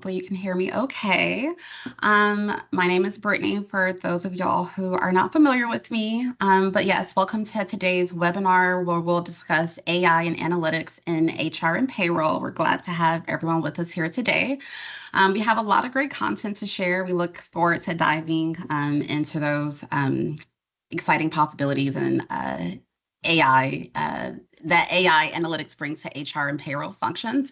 Hopefully you can hear me okay. My name is Brittany for those of y'all who are not familiar with me. But yes, welcome to today's webinar where we'll discuss AI and analytics in HR and payroll. We're glad to have everyone with us here today. We have a lot of great content to share. We look forward to diving into those exciting possibilities and AI that AI analytics brings to HR and payroll functions.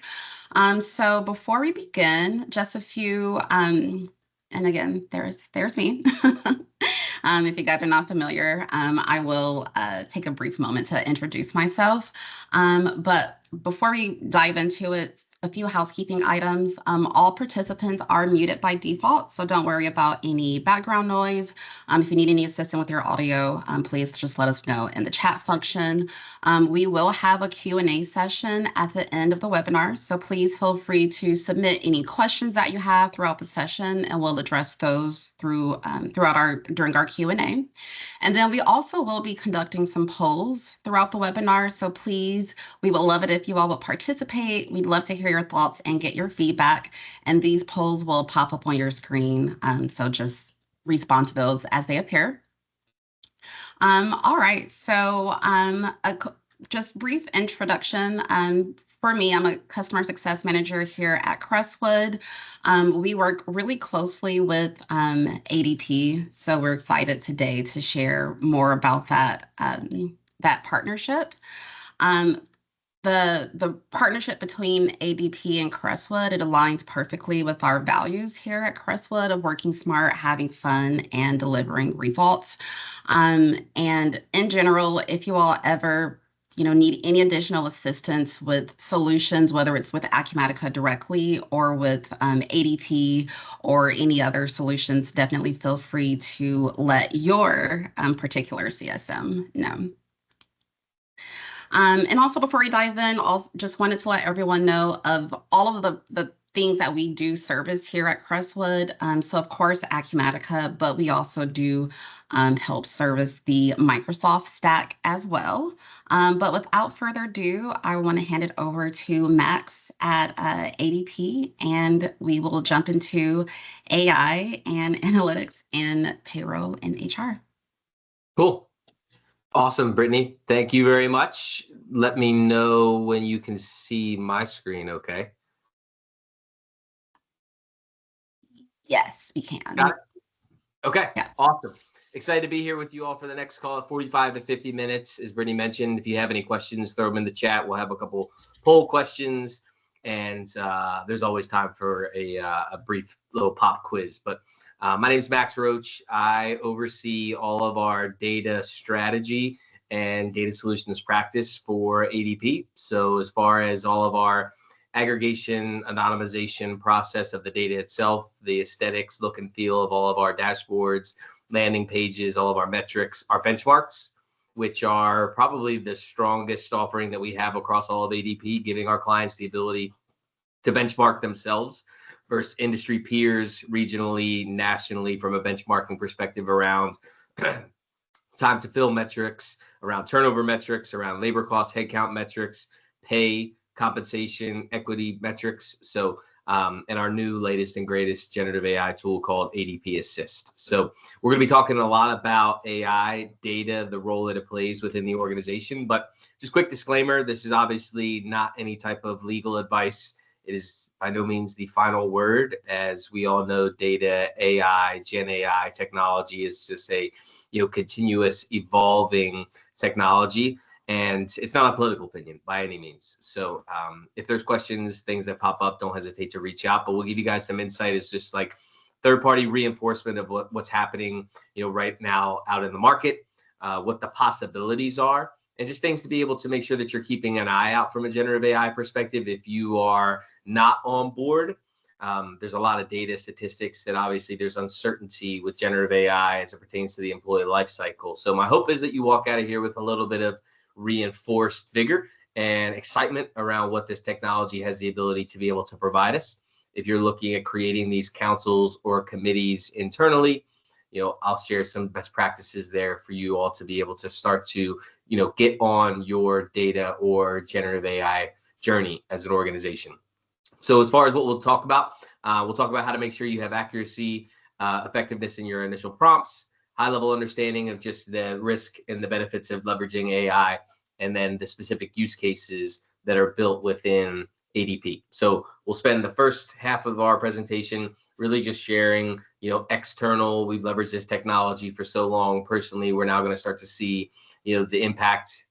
So before we begin, just a few, and again, there's me. If you guys are not familiar, I will take a brief moment to introduce myself. But before we dive into it, a few housekeeping items. All participants are muted by default, so don't worry about any background noise. If you need any assistance with your audio, please just let us know in the chat function. We will have a Q&A session at the end of the webinar, so please feel free to submit any questions that you have throughout the session, and we'll address those during our Q&A. And then we also will be conducting some polls throughout the webinar, so please, we would love it if you all would participate. We'd love to hear your thoughts and get your feedback, and these polls will pop up on your screen, so just respond to those as they appear. All right, so just brief introduction. For me, I'm a customer success manager here at Crestwood. We work really closely with ADP, so we're excited today to share more about that partnership. The partnership between ADP and Crestwood, it aligns perfectly with our values here at Crestwood of working smart, having fun, and delivering results. And in general, if you all ever need any additional assistance with solutions, whether it's with Acumatica directly or with ADP or any other solutions, definitely feel free to let your particular CSM know. And also before we dive in, I just wanted to let everyone know of all of the things that we do service here at Crestwood. So of course, Acumatica, but we also do help service the Microsoft stack as well. But without further ado, I want to hand it over to Max at ADP, and we will jump into AI and analytics in payroll and HR. Cool. Awesome, Brittany. Thank you very much. Let me know when you can see my screen, okay? Yes, we can. Got it? Okay, yeah. Awesome. Excited to be here with you all for the next call of 45 to 50 minutes. As Brittany mentioned, if you have any questions, throw them in the chat. We'll have a couple poll questions, and there's always time for a brief little pop quiz. But my name is Max Roach. I oversee all of our data strategy and data solutions practice for ADP. So as far as all of our aggregation, anonymization process of the data itself, the aesthetics, look and feel of all of our dashboards, landing pages, all of our metrics, our benchmarks, which are probably the strongest offering that we have across all of ADP, giving our clients the ability to benchmark themselves versus industry peers regionally, nationally, from a benchmarking perspective around time to fill metrics, around turnover metrics, around labor cost, headcount metrics, pay, compensation, equity metrics. So, and our new latest and greatest generative AI tool called ADP Assist. So we're going to be talking a lot about AI, data, the role that it plays within the organization. But just quick disclaimer, this is obviously not any type of legal advice. It is by no means the final word. As we all know, data, AI, Gen AI technology is just a continuous evolving technology. And it's not a political opinion by any means. So if there's questions, things that pop up, don't hesitate to reach out. But we'll give you guys some insight. It's just like third-party reinforcement of what's happening, right now out in the market, what the possibilities are, and just things to be able to make sure that you're keeping an eye out from a generative AI perspective. If you are not on board, there's a lot of data statistics that obviously there's uncertainty with generative AI as it pertains to the employee life cycle. So my hope is that you walk out of here with a little bit of reinforced vigor and excitement around what this technology has the ability to be able to provide us. If you're looking at creating these councils or committees internally, I'll share some best practices there for you all to be able to start to, get on your data or generative AI journey as an organization. So as far as what we'll talk about, We'll talk about how to make sure you have accuracy, effectiveness in your initial prompts, high level understanding of just the risk and the benefits of leveraging AI, and then the specific use cases that are built within ADP. So we'll spend the first half of our presentation really just sharing, external. We've leveraged this technology for so long. Personally, we're now going to start to see, the impact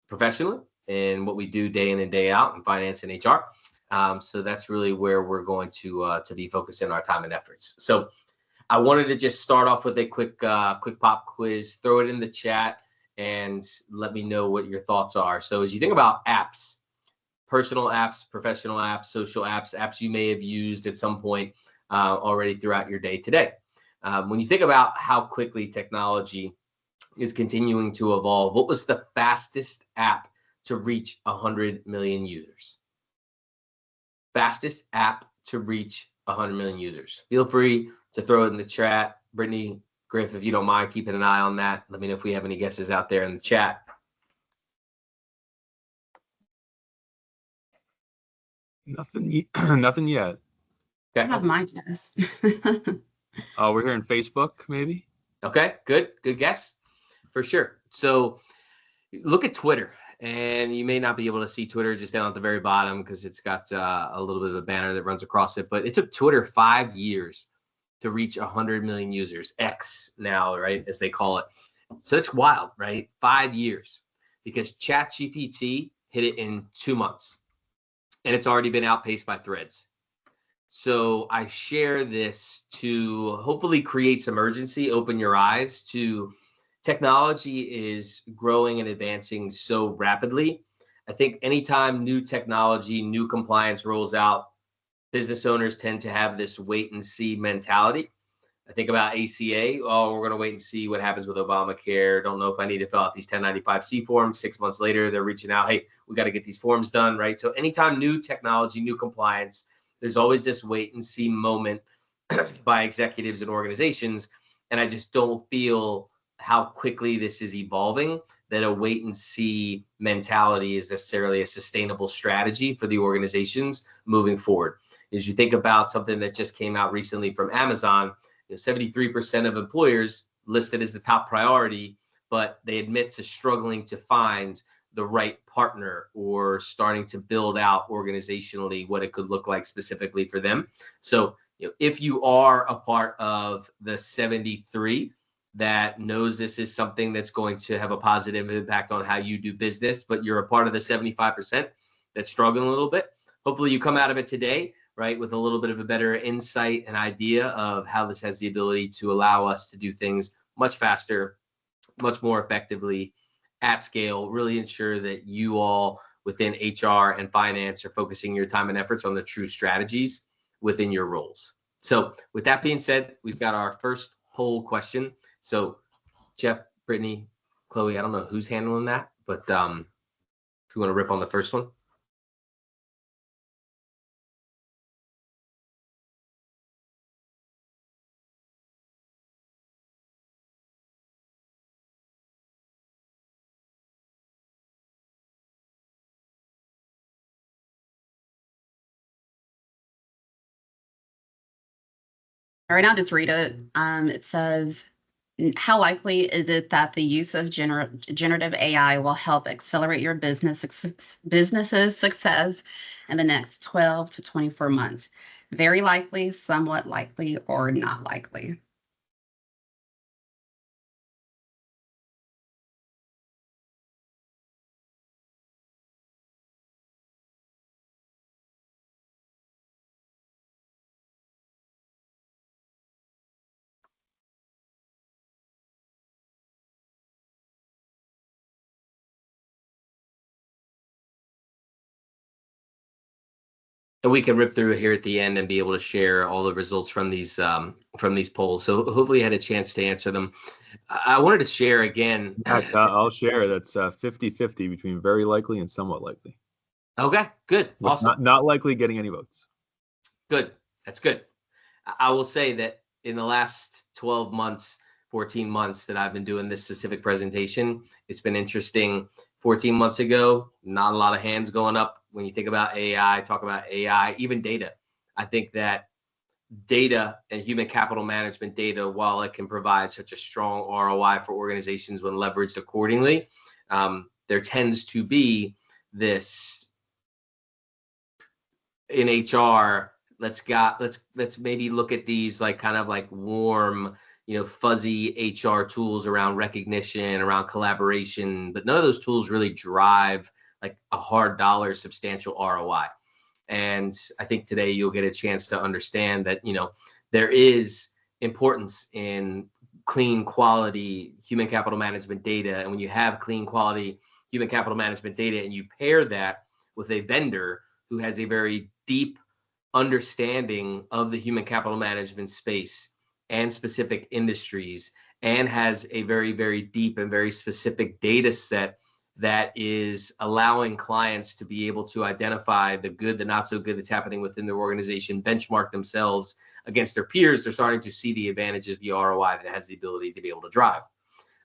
professionally and what we do day in and day out in finance and HR. So that's really where we're going to be focusing our time and efforts. So I wanted to just start off with a quick pop quiz, throw it in the chat, and let me know what your thoughts are. So as you think about apps, personal apps, professional apps, social apps, apps you may have used at some point already throughout your day today. When you think about how quickly technology is continuing to evolve, what was the fastest app to reach 100 million users? Fastest app to reach 100 million users. Feel free to throw it in the chat. Brittany, Griff, if you don't mind keeping an eye on that, let me know if we have any guesses out there in the chat. Nothing yet. I have my guess. Oh, we're hearing Facebook, maybe? Okay, good guess. For sure. So look at Twitter, and you may not be able to see Twitter just down at the very bottom because it's got a little bit of a banner that runs across it, but it took Twitter 5 years to reach 100 million users, X now, right, as they call it. So it's wild, right? 5 years, because ChatGPT hit it in 2 months, and it's already been outpaced by Threads. So I share this to hopefully create some urgency, open your eyes to technology is growing and advancing so rapidly. I think anytime new technology, new compliance rolls out, business owners tend to have this wait and see mentality. I think about ACA. Oh, we're going to wait and see what happens with Obamacare. Don't know if I need to fill out these 1095C forms. 6 months later, they're reaching out. Hey, we got to get these forms done, right? So anytime new technology, new compliance, there's always this wait and see moment by executives and organizations. And I just don't feel how quickly this is evolving, that a wait and see mentality is necessarily a sustainable strategy for the organizations moving forward. As you think about something that just came out recently from Amazon, 73% of employers listed as the top priority, but they admit to struggling to find the right partner or starting to build out organizationally what it could look like specifically for them. So if you are a part of the 73 that knows this is something that's going to have a positive impact on how you do business, but you're a part of the 75% that's struggling a little bit, hopefully you come out of it today, right, with a little bit of a better insight and idea of how this has the ability to allow us to do things much faster, much more effectively, at scale, really ensure that you all within HR and finance are focusing your time and efforts on the true strategies within your roles. So with that being said, we've got our first poll question. So Jeff, Brittany, Chloe, I don't know who's handling that, but if you want to rip on the first one. All right, I'll just read it. It says, how likely is it that the use of generative AI will help accelerate your business's success in the next 12 to 24 months? Very likely, somewhat likely, or not likely? And we can rip through it here at the end and be able to share all the results from these polls. So hopefully you had a chance to answer them. I wanted to share again. I'll share. That's 50-50 between very likely and somewhat likely. Okay, good. Awesome. Not likely getting any votes. Good. That's good. I will say that in the last 12 months, 14 months that I've been doing this specific presentation, it's been interesting. 14 months ago, not a lot of hands going up when you think about AI, talk about AI, even data. I think that data and human capital management data, while it can provide such a strong ROI for organizations when leveraged accordingly, there tends to be this in HR. Let's maybe look at these like kind of like warm, fuzzy HR tools around recognition, around collaboration, but none of those tools really drive like a hard dollar substantial ROI. And I think today you'll get a chance to understand that, there is importance in clean quality human capital management data. And when you have clean quality human capital management data and you pair that with a vendor who has a very deep understanding of the human capital management space and specific industries, and has a very, very deep and very specific data set that is allowing clients to be able to identify the good, the not so good that's happening within their organization, benchmark themselves against their peers, they're starting to see the advantages, the ROI that it has the ability to be able to drive.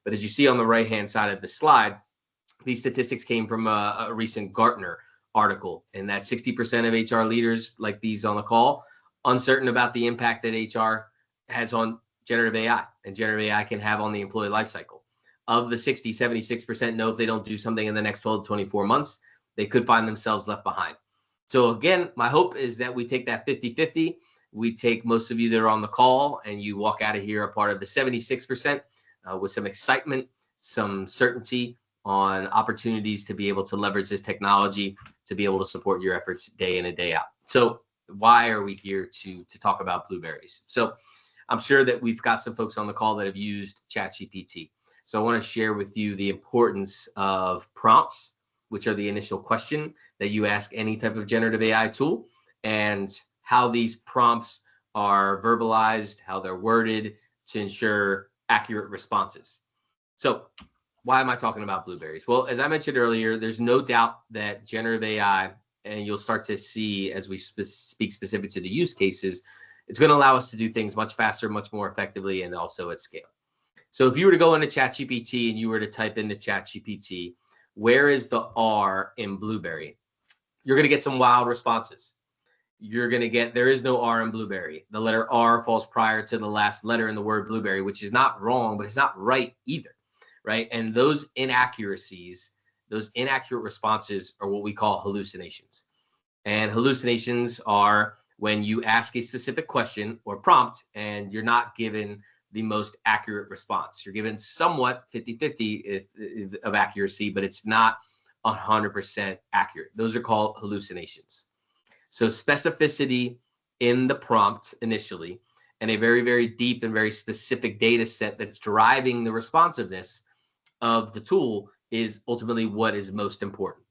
But as you see on the right-hand side of the slide, these statistics came from a recent Gartner article, and that 60% of HR leaders like these on the call, uncertain about the impact that HR has on generative AI and generative AI can have on the employee lifecycle. Of the 60, 76% know if they don't do something in the next 12 to 24 months, they could find themselves left behind. So again, my hope is that we take that 50-50. We take most of you that are on the call and you walk out of here a part of the 76% with some excitement, some certainty on opportunities to be able to leverage this technology to be able to support your efforts day in and day out. So why are we here to talk about blueberries? So I'm sure that we've got some folks on the call that have used ChatGPT. So I want to share with you the importance of prompts, which are the initial question that you ask any type of generative AI tool, and how these prompts are verbalized, how they're worded to ensure accurate responses. So why am I talking about blueberries? Well, as I mentioned earlier, there's no doubt that generative AI, and you'll start to see as we speak specific to the use cases, it's going to allow us to do things much faster, much more effectively, and also at scale. So if you were to go into ChatGPT and you were to type into ChatGPT, where is the R in blueberry? You're going to get some wild responses. You're going to get, there is no R in blueberry. The letter R falls prior to the last letter in the word blueberry, which is not wrong, but it's not right either, right? And those inaccuracies, those inaccurate responses are what we call hallucinations. And hallucinations are when you ask a specific question or prompt and you're not given the most accurate response. You're given somewhat 50-50 of accuracy, but it's not 100% accurate. Those are called hallucinations. So specificity in the prompt initially, and a very, very deep and very specific data set that's driving the responsiveness of the tool is ultimately what is most important.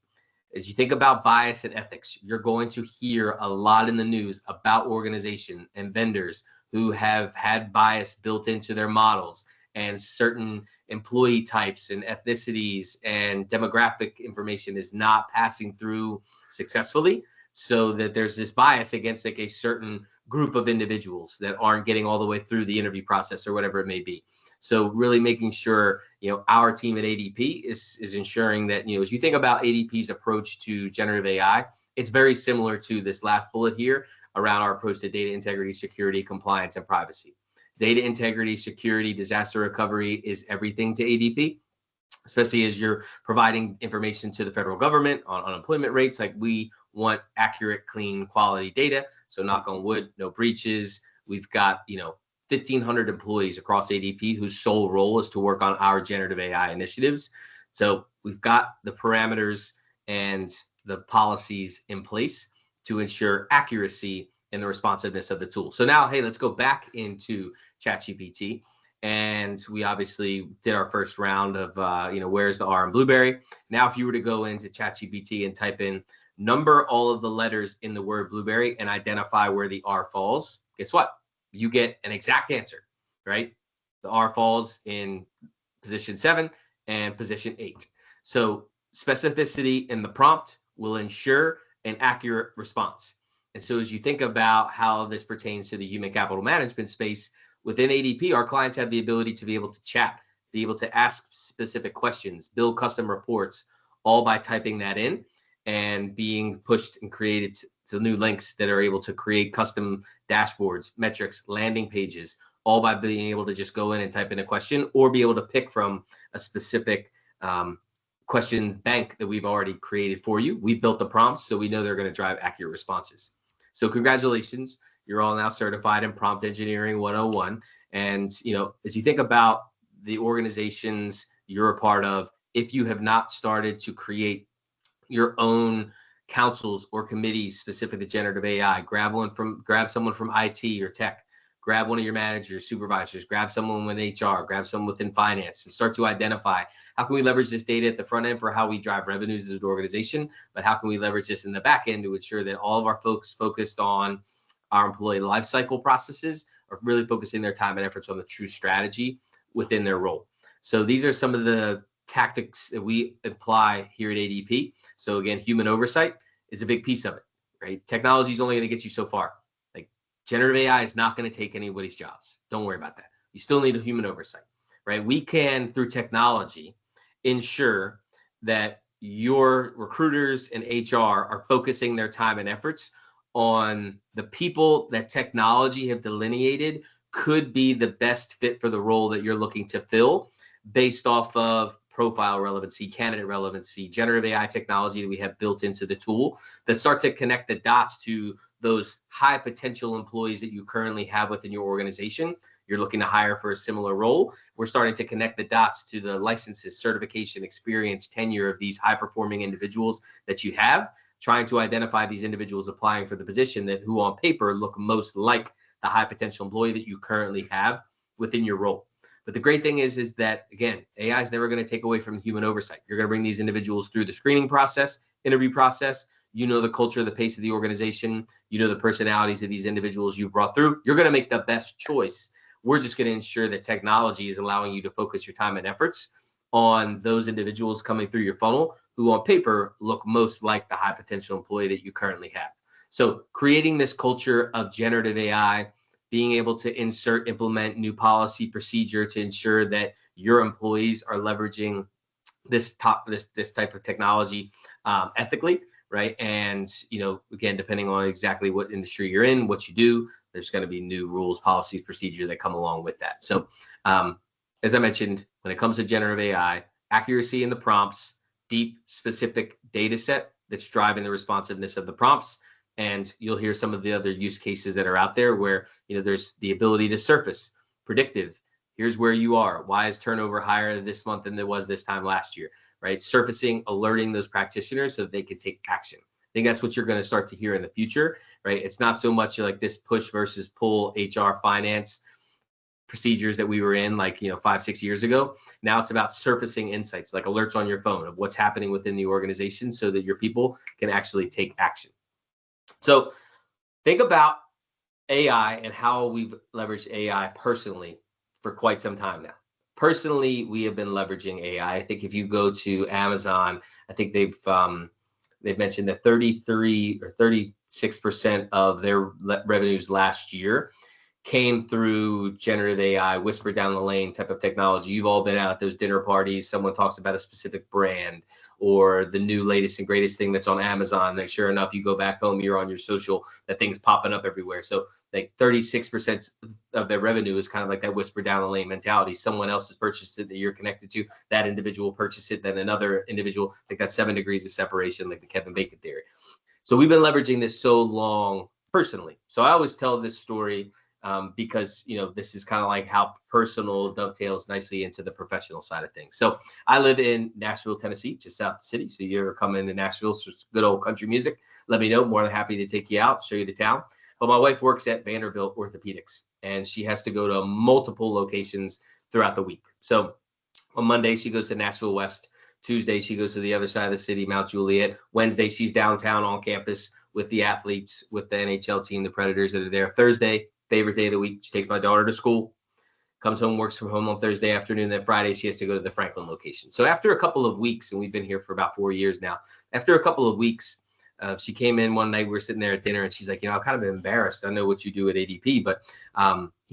As you think about bias and ethics, you're going to hear a lot in the news about organizations and vendors who have had bias built into their models, and certain employee types and ethnicities and demographic information is not passing through successfully, so that there's this bias against like a certain group of individuals that aren't getting all the way through the interview process or whatever it may be. So really making sure, our team at ADP is ensuring that, as you think about ADP's approach to generative AI, it's very similar to this last bullet here around our approach to data integrity, security, compliance, and privacy. Data integrity, security, disaster recovery is everything to ADP, especially as you're providing information to the federal government on unemployment rates. Like, we want accurate, clean, quality data. So knock on wood, no breaches. We've got, 1,500 employees across ADP whose sole role is to work on our generative AI initiatives. So we've got the parameters and the policies in place to ensure accuracy and the responsiveness of the tool. So now, hey, let's go back into ChatGPT. And we obviously did our first round of, where's the R in blueberry? Now, if you were to go into ChatGPT and type in number all of the letters in the word blueberry and identify where the R falls, guess what? You get an exact answer, right? The R falls in position 7 and position 8. So specificity in the prompt will ensure an accurate response. And so as you think about how this pertains to the human capital management space, within ADP, our clients have the ability to be able to chat, be able to ask specific questions, build custom reports, all by typing that in and being pushed and created to new links that are able to create custom dashboards, metrics, landing pages, all by being able to just go in and type in a question or be able to pick from a specific question bank that we've already created for you. We've built the prompts, so we know they're going to drive accurate responses. So congratulations, you're all now certified in Prompt Engineering 101. And, as you think about the organizations you're a part of, if you have not started to create your own councils or committees specific to generative AI, grab someone from IT or tech, grab one of your managers, supervisors, grab someone with HR, grab someone within finance, and start to identify how can we leverage this data at the front end for how we drive revenues as an organization, but how can we leverage this in the back end to ensure that all of our folks focused on our employee lifecycle processes are really focusing their time and efforts on the true strategy within their role. So these are some of the tactics that we apply here at ADP. So again, human oversight is a big piece of it, right? Technology is only going to get you so far. Like generative AI is not going to take anybody's jobs. Don't worry about that. You still need a human oversight, right? We can, through technology, ensure that your recruiters and HR are focusing their time and efforts on the people that technology have delineated could be the best fit for the role that you're looking to fill based off of profile relevancy, candidate relevancy, generative AI technology that we have built into the tool that start to connect the dots to those high potential employees that you currently have within your organization. You're looking to hire for a similar role. We're starting to connect the dots to the licenses, certification, experience, tenure of these high performing individuals that you have, trying to identify these individuals applying for the position that who on paper look most like the high potential employee that you currently have within your role. But the great thing is that, again, AI is never going to take away from human oversight. You're going to bring these individuals through the screening process, interview process. You know the culture, the pace of the organization. You know the personalities of these individuals you've brought through. You're going to make the best choice. We're just going to ensure that technology is allowing you to focus your time and efforts on those individuals coming through your funnel who on paper look most like the high potential employee that you currently have. So creating this culture of generative AI, being able to implement new policy procedure to ensure that your employees are leveraging this type of technology ethically, right? And, again, depending on exactly what industry you're in, what you do, there's going to be new rules, policies, procedure that come along with that. So as I mentioned, when it comes to generative AI, accuracy in the prompts, deep, specific data set that's driving the responsiveness of the prompts. And you'll hear some of the other use cases that are out there where, there's the ability to surface predictive. Here's where you are. Why is turnover higher this month than it was this time last year, right? Surfacing, alerting those practitioners so that they can take action. I think that's what you're going to start to hear in the future, right? It's not so much like this push versus pull HR finance procedures that we were in 5-6 years ago. Now it's about surfacing insights, like alerts on your phone of what's happening within the organization so that your people can actually take action. So think about AI and how we've leveraged AI personally for quite some time now. Personally, we have been leveraging AI. I think if you go to Amazon, I think they've mentioned that 33 or 36% of their revenues last year came through generative AI, whisper down the lane type of technology. You've all been out at those dinner parties. Someone talks about a specific brand or the new latest and greatest thing that's on Amazon. Like sure enough, you go back home, you're on your social, that thing's popping up everywhere. So like 36% of their revenue is kind of like that whisper down the lane mentality. Someone else has purchased it that you're connected to. That individual purchased it, then another individual, like that 7 degrees of separation, like the Kevin Bacon theory. So we've been leveraging this so long personally. So I always tell this story because, this is kind of like how personal dovetails nicely into the professional side of things. So I live in Nashville, Tennessee, just south of the city. So you ever come into Nashville, so it's good old country music, let me know. More than happy to take you out, show you the town. But my wife works at Vanderbilt Orthopedics, and she has to go to multiple locations throughout the week. So on Monday, she goes to Nashville West. Tuesday, she goes to the other side of the city, Mount Juliet. Wednesday, she's downtown on campus with the athletes, with the NHL team, the Predators that are there. Thursday, favorite day of the week, she takes my daughter to school, comes home, works from home on Thursday afternoon. Then Friday, she has to go to the Franklin location. So after a couple of weeks, and we've been here for about 4 years now, after a couple of weeks, she came in one night, we were sitting there at dinner, and she's like, I'm kind of embarrassed. I know what you do at ADP, but,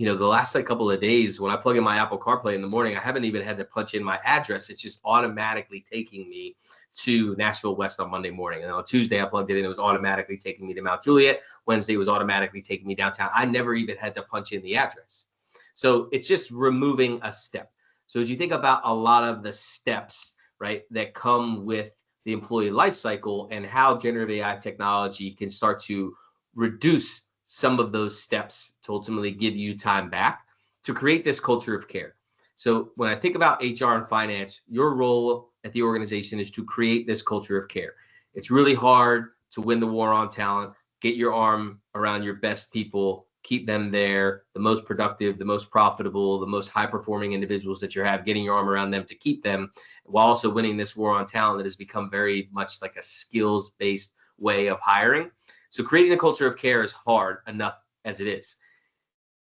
the last like couple of days when I plug in my Apple CarPlay in the morning, I haven't even had to punch in my address. It's just automatically taking me to Nashville West on Monday morning. And on Tuesday, I plugged it in. It was automatically taking me to Mount Juliet. Wednesday was automatically taking me downtown. I never even had to punch in the address. So it's just removing a step. So as you think about a lot of the steps, right, that come with the employee life cycle and how generative AI technology can start to reduce some of those steps to ultimately give you time back to create this culture of care. So when I think about HR and finance, your role at the organization is to create this culture of care. It's really hard to win the war on talent, get your arm around your best people, keep them there, the most productive, the most profitable, the most high performing individuals that you have, getting your arm around them to keep them, while also winning this war on talent that has become very much like a skills based way of hiring. So creating a culture of care is hard enough as it is.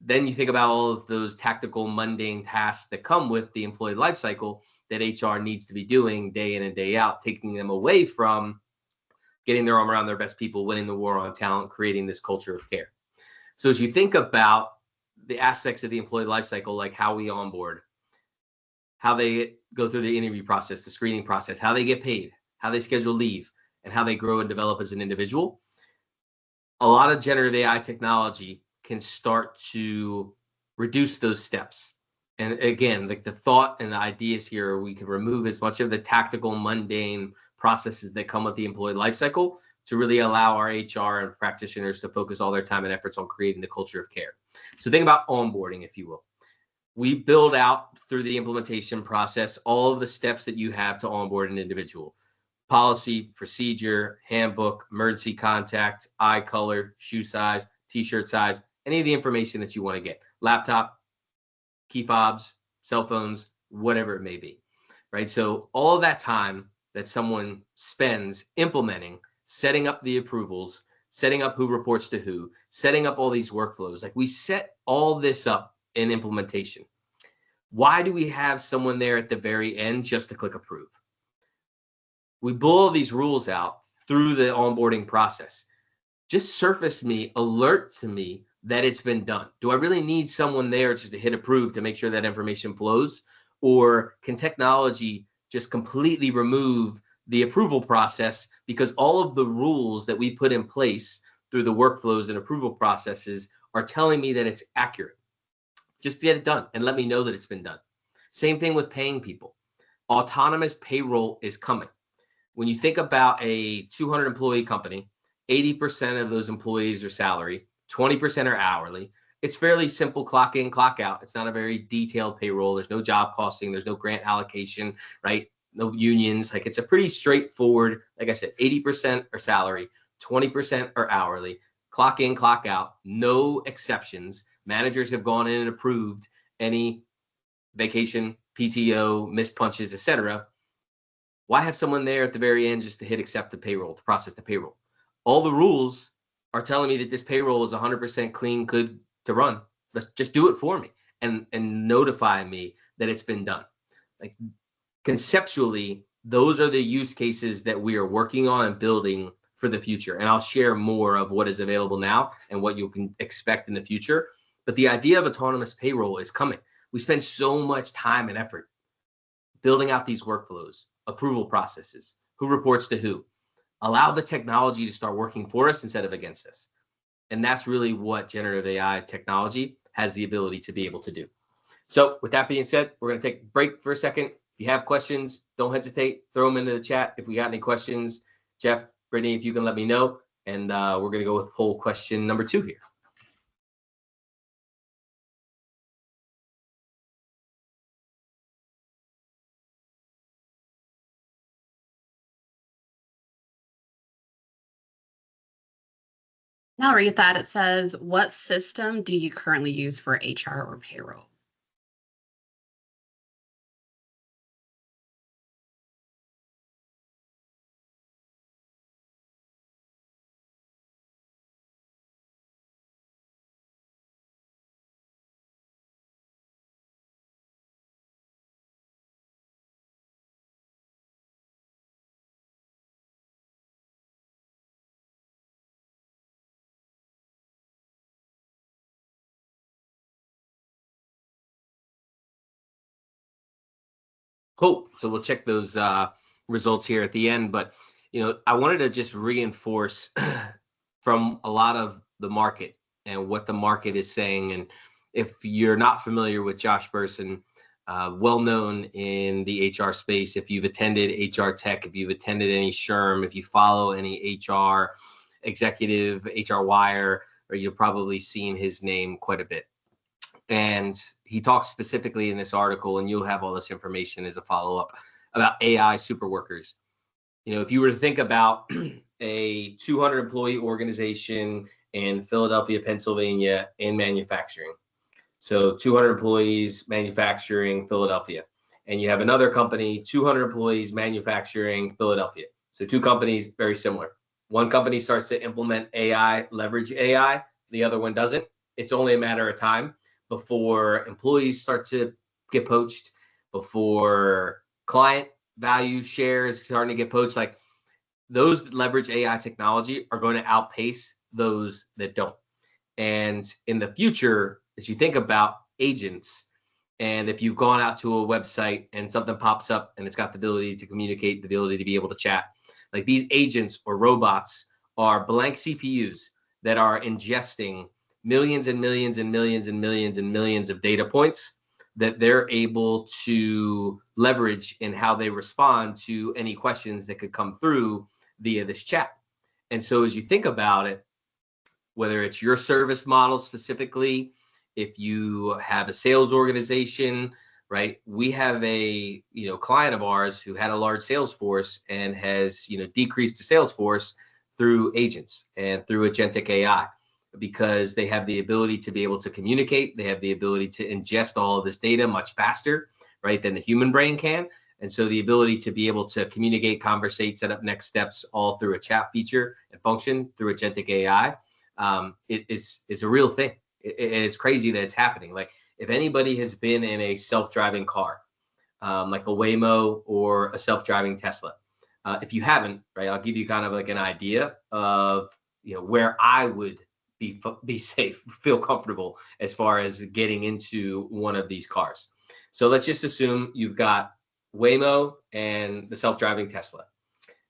Then you think about all of those tactical, mundane tasks that come with the employee life cycle that HR needs to be doing day in and day out, taking them away from getting their arm around their best people, winning the war on talent, creating this culture of care. So as you think about the aspects of the employee life cycle, like how we onboard, how they go through the interview process, the screening process, how they get paid, how they schedule leave, and how they grow and develop as an individual, a lot of generative AI technology can start to reduce those steps. And again, like the thought and the ideas here, we can remove as much of the tactical, mundane processes that come with the employee lifecycle to really allow our HR and practitioners to focus all their time and efforts on creating the culture of care. So think about onboarding, if you will. We build out through the implementation process all of the steps that you have to onboard an individual. Policy, procedure, handbook, emergency contact, eye color, shoe size, t-shirt size, any of the information that you want to get. Laptop, key fobs, cell phones, whatever it may be, right? So all of that time that someone spends implementing, setting up the approvals, setting up who reports to who, setting up all these workflows, like we set all this up in implementation. Why do we have someone there at the very end just to click approve? We bull these rules out through the onboarding process. Just surface me, alert to me that it's been done. Do I really need someone there just to hit approve to make sure that information flows? Or can technology just completely remove the approval process because all of the rules that we put in place through the workflows and approval processes are telling me that it's accurate? Just get it done and let me know that it's been done. Same thing with paying people. Autonomous payroll is coming. When you think about a 200 employee company, 80% of those employees are salary, 20% are hourly. It's fairly simple clock in, clock out. It's not a very detailed payroll. There's no job costing. There's no grant allocation, right? No unions. Like it's a pretty straightforward, like I said, 80% are salary, 20% are hourly, clock in, clock out, no exceptions. Managers have gone in and approved any vacation, PTO, missed punches, etc. Why have someone there at the very end just to hit accept the payroll, to process the payroll? All the rules are telling me that this payroll is 100% clean, good to run. Let's just do it for me and notify me that it's been done. Like conceptually, those are the use cases that we are working on and building for the future. And I'll share more of what is available now and what you can expect in the future. But the idea of autonomous payroll is coming. We spend so much time and effort building out these workflows, approval processes, who reports to who. Allow the technology to start working for us instead of against us. And that's really what generative AI technology has the ability to be able to do. So with that being said, we're going to take a break for a second. If you have questions, don't hesitate. Throw them into the chat. If we got any questions, Jeff, Brittany, if you can let me know. And we're going to go with poll question number 2 here. I'll read that. It says, what system do you currently use for HR or payroll? Cool. So we'll check those results here at the end. But, I wanted to just reinforce from a lot of the market and what the market is saying. And if you're not familiar with Josh Bersin, well known in the HR space, if you've attended HR Tech, if you've attended any SHRM, if you follow any HR executive, HR Wire, or you've probably seen his name quite a bit. And he talks specifically in this article, and you'll have all this information as a follow-up, about AI super workers. If you were to think about a 200 employee organization in Philadelphia, Pennsylvania, in manufacturing. So 200 employees, manufacturing, Philadelphia. And you have another company, 200 employees, manufacturing, Philadelphia. So two companies, very similar. One company starts to implement AI, leverage AI. The other one doesn't. It's only a matter of time before employees start to get poached, before client value shares starting to get poached. Like, those that leverage AI technology are going to outpace those that don't. And in the future, as you think about agents, and if you've gone out to a website and something pops up and it's got the ability to communicate, the ability to be able to chat, like, these agents or robots are blank CPUs that are ingesting millions and millions and millions and millions and millions of data points that they're able to leverage in how they respond to any questions that could come through via this chat. And so as you think about it, whether it's your service model specifically, if you have a sales organization, right? We have a client of ours who had a large sales force and has decreased the sales force through agents and through agentic AI, because they have the ability to be able to communicate. They have the ability to ingest all of this data much faster, right, than the human brain can. And so the ability to be able to communicate, conversate, set up next steps, all through a chat feature and function through agentic AI, is a real thing. It's crazy that it's happening. Like, if anybody has been in a self-driving car, like a Waymo or a self-driving Tesla, if you haven't, right, I'll give you kind of like an idea of where I would be safe, feel comfortable as far as getting into one of these cars. So let's just assume you've got Waymo and the self-driving Tesla.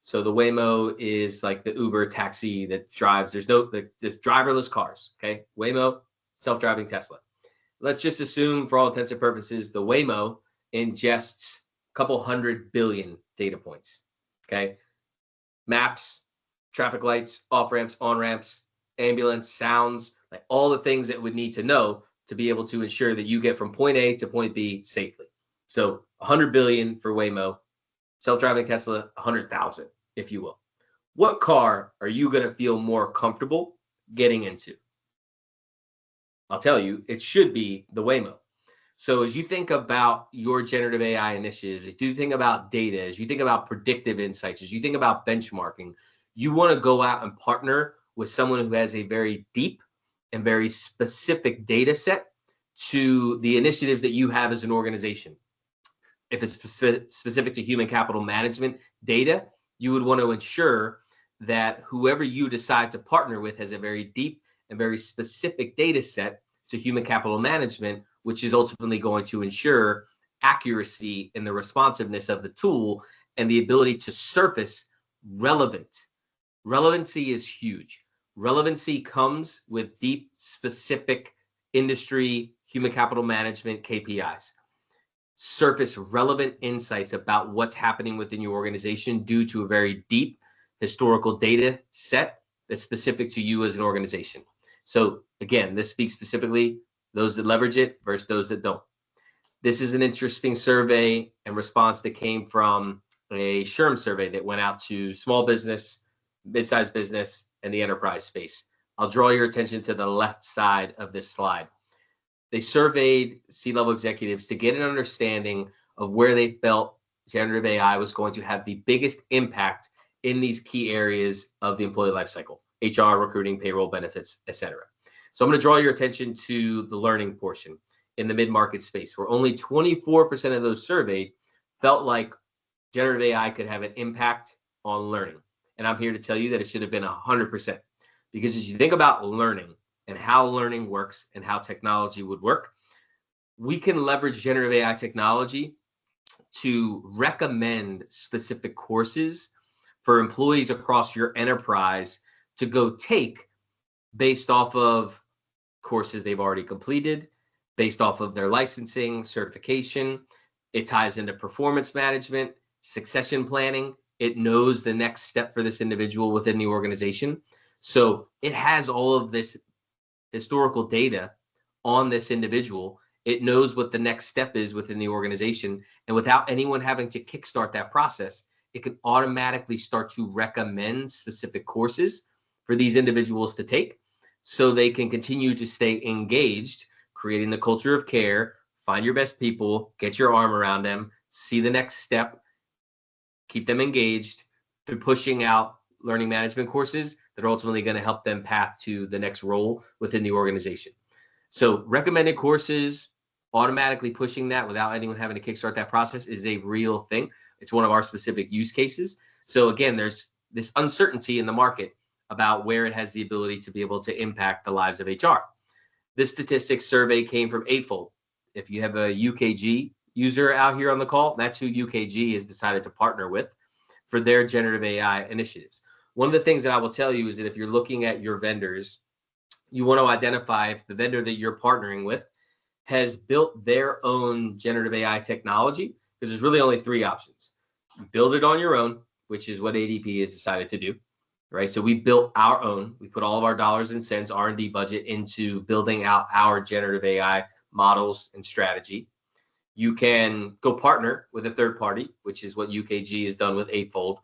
So the Waymo is like the Uber taxi that drives. There's driverless cars. Okay, Waymo, self-driving Tesla. Let's just assume, for all intents and purposes, the Waymo ingests a couple 100 billion data points. Okay, maps, traffic lights, off ramps, on ramps, ambulance, sounds, like all the things that would need to know to be able to ensure that you get from point A to point B safely. So 100 billion for Waymo, self-driving Tesla, 100,000, if you will. What car are you going to feel more comfortable getting into? I'll tell you, it should be the Waymo. So as you think about your generative AI initiatives, as you think about data, as you think about predictive insights, as you think about benchmarking, you want to go out and partner with someone who has a very deep and very specific data set to the initiatives that you have as an organization. If it's specific to human capital management data, you would want to ensure that whoever you decide to partner with has a very deep and very specific data set to human capital management, which is ultimately going to ensure accuracy in the responsiveness of the tool and the ability to surface relevant. Relevancy is huge. Relevancy comes with deep, specific industry human capital management KPIs. Surface relevant insights about what's happening within your organization due to a very deep historical data set that's specific to you as an organization. So again, this speaks specifically those that leverage it versus those that don't. This is an interesting survey and response that came from a SHRM survey that went out to small business, mid-sized business, and the enterprise space. I'll draw your attention to the left side of this slide. They surveyed C-level executives to get an understanding of where they felt generative AI was going to have the biggest impact in these key areas of the employee lifecycle: HR, recruiting, payroll, benefits, etc. So I'm going to draw your attention to the learning portion in the mid-market space, where only 24% of those surveyed felt like generative AI could have an impact on learning. And I'm here to tell you that it should have been 100%. Because as you think about learning and how learning works and how technology would work, we can leverage generative AI technology to recommend specific courses for employees across your enterprise to go take based off of courses they've already completed, based off of their licensing, certification. It ties into performance management, succession planning. It knows the next step for this individual within the organization. So it has all of this historical data on this individual. It knows what the next step is within the organization. And without anyone having to kickstart that process, it can automatically start to recommend specific courses for these individuals to take so they can continue to stay engaged, creating the culture of care, find your best people, get your arm around them, see the next step, keep them engaged through pushing out learning management courses that are ultimately going to help them path to the next role within the organization. So recommended courses, automatically pushing that without anyone having to kickstart that process is a real thing. It's one of our specific use cases. So again, there's this uncertainty in the market about where it has the ability to be able to impact the lives of HR. This statistics survey came from Eightfold. If you have a UKG user out here on the call, that's who UKG has decided to partner with for their generative AI initiatives. One of the things that I will tell you is that if you're looking at your vendors, you want to identify if the vendor that you're partnering with has built their own generative AI technology, because there's really only three options. You build it on your own, which is what ADP has decided to do, right? So we built our own. We put all of our dollars and cents R&D budget into building out our generative AI models and strategy. You can go partner with a third party, which is what UKG has done with Eightfold.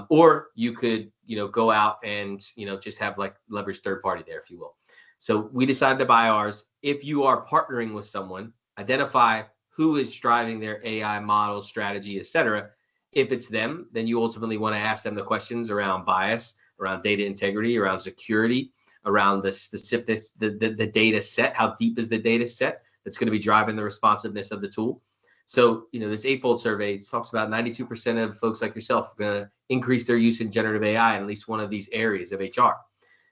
Or you could, go out and, just have like leverage third party there, if you will. So we decided to buy ours. If you are partnering with someone, identify who is driving their AI model, strategy, et cetera. If it's them, then you ultimately want to ask them the questions around bias, around data integrity, around security, around the specifics, the data set, how deep is the data set that's going to be driving the responsiveness of the tool. So, this Eightfold survey talks about 92% of folks like yourself are going to increase their use in generative AI in at least one of these areas of HR.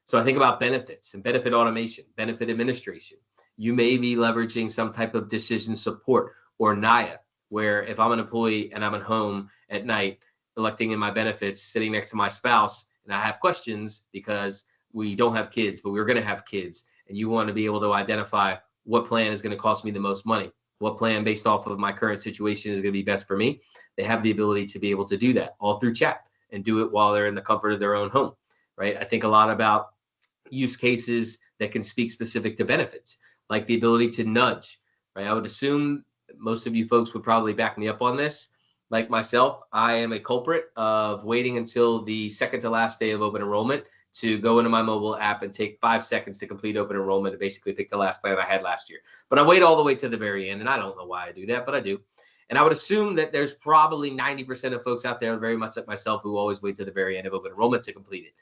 So I think about benefits and benefit automation, benefit administration. You may be leveraging some type of decision support or NIA, where if I'm an employee and I'm at home at night, electing in my benefits, sitting next to my spouse, and I have questions because we don't have kids, but we're going to have kids, and you want to be able to identify what plan is going to cost me the most money, what plan based off of my current situation is going to be best for me. They have the ability to be able to do that all through chat and do it while they're in the comfort of their own home, right? I think a lot about use cases that can speak specific to benefits, like the ability to nudge, right? I would assume most of you folks would probably back me up on this. Like myself, I am a culprit of waiting until the second to last day of open enrollment to go into my mobile app and take 5 seconds to complete open enrollment to basically pick the last plan I had last year. But I wait all the way to the very end, and I don't know why I do that, but I do. And I would assume that there's probably 90% of folks out there, very much like myself, who always wait to the very end of open enrollment to complete it.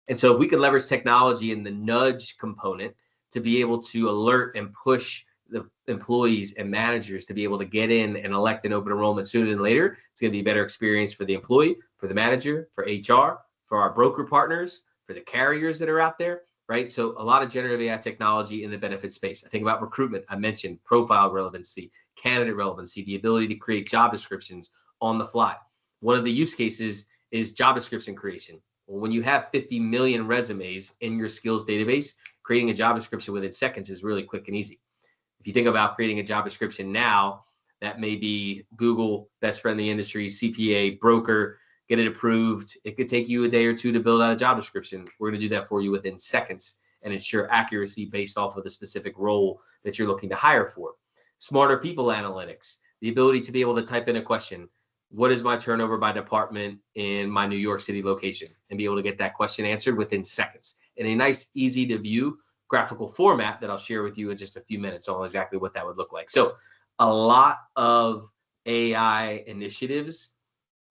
And so if we could leverage technology in the nudge component to be able to alert and push the employees and managers to be able to get in and elect an open enrollment sooner than later, it's going to be a better experience for the employee, for the manager, for HR, for our broker partners, for the carriers that are out there, right? So a lot of generative AI technology in the benefit space. I think about recruitment. I mentioned profile relevancy, candidate relevancy, the ability to create job descriptions on the fly. One of the use cases is job description creation. Well, when you have 50 million resumes in your skills database, creating a job description within seconds is really quick and easy. If you think about creating a job description now, that may be Google, best friend in the industry, CPA, broker, get it approved. It could take you a day or two to build out a job description. We're going to do that for you within seconds and ensure accuracy based off of the specific role that you're looking to hire for. Smarter people analytics, the ability to be able to type in a question. What is my turnover by department in my New York City location? And be able to get that question answered within seconds in a nice, easy to view graphical format that I'll share with you in just a few minutes on exactly what that would look like. So a lot of AI initiatives